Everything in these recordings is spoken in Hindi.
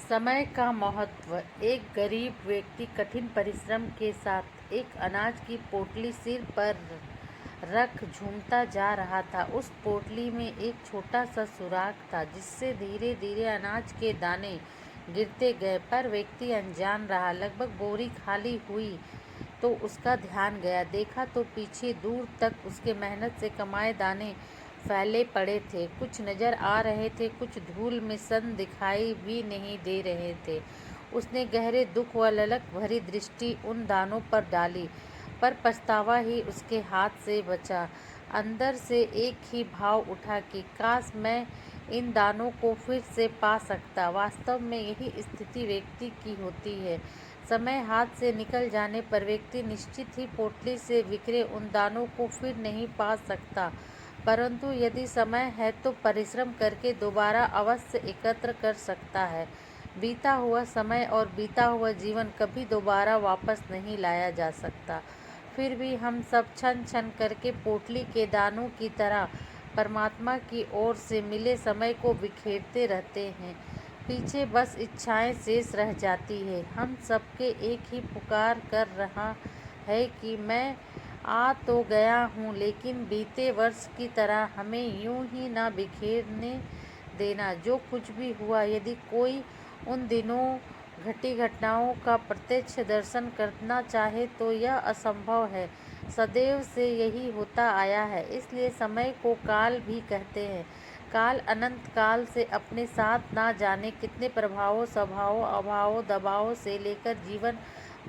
समय का महत्व। एक गरीब व्यक्ति कठिन परिश्रम के साथ एक अनाज की पोटली सिर पर रख झूमता जा रहा था। उस पोटली में एक छोटा सा सुराख था जिससे धीरे धीरे अनाज के दाने गिरते गए, पर व्यक्ति अनजान रहा। लगभग बोरी खाली हुई तो उसका ध्यान गया। देखा तो पीछे दूर तक उसके मेहनत से कमाए दाने फैले पड़े थे। कुछ नजर आ रहे थे, कुछ धूल में सन दिखाई भी नहीं दे रहे थे। उसने गहरे दुख व ललक भरी दृष्टि उन दानों पर डाली, पर पछतावा ही उसके हाथ से बचा। अंदर से एक ही भाव उठा कि काश मैं इन दानों को फिर से पा सकता। वास्तव में यही स्थिति व्यक्ति की होती है। समय हाथ से निकल जाने पर व्यक्ति निश्चित ही पोटली से बिखरे उन दानों को फिर नहीं पा सकता, परंतु यदि समय है तो परिश्रम करके दोबारा अवश्य एकत्र कर सकता है। बीता हुआ समय और बीता हुआ जीवन कभी दोबारा वापस नहीं लाया जा सकता। फिर भी हम सब क्षण क्षण करके पोटली के दानों की तरह परमात्मा की ओर से मिले समय को बिखेरते रहते हैं। पीछे बस इच्छाएं शेष रह जाती है। हम सबके एक ही पुकार कर रहा है कि मैं आ तो गया हूँ, लेकिन बीते वर्ष की तरह हमें यूं ही ना बिखेरने देना। जो कुछ भी हुआ, यदि कोई उन दिनों घटी घटनाओं का प्रत्यक्ष दर्शन करना चाहे तो यह असंभव है। सदैव से यही होता आया है, इसलिए समय को काल भी कहते हैं। काल अनंत काल से अपने साथ ना जाने कितने प्रभावों, स्वभावों, अभावों, दबावों से लेकर जीवन,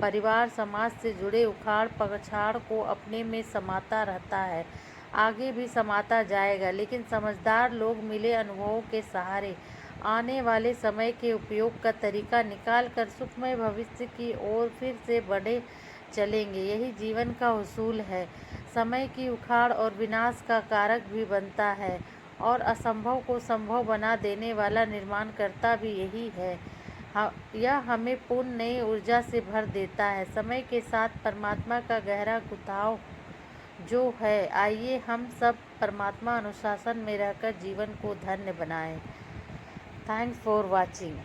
परिवार, समाज से जुड़े उखाड़ पछाड़ को अपने में समाता रहता है। आगे भी समाता जाएगा, लेकिन समझदार लोग मिले अनुभवों के सहारे आने वाले समय के उपयोग का तरीका निकाल कर सुखमय भविष्य की ओर फिर से बढ़े चलेंगे। यही जीवन का उसूल है। समय की उखाड़ और विनाश का कारक भी बनता है, और असंभव को संभव बना देने वाला निर्माणकर्ता भी यही है। यह हमें पूर्ण नई ऊर्जा से भर देता है। समय के साथ परमात्मा का गहरा घुटाव जो है, आइए हम सब परमात्मा अनुशासन में रहकर जीवन को धन्य बनाएं। Thanks for watching.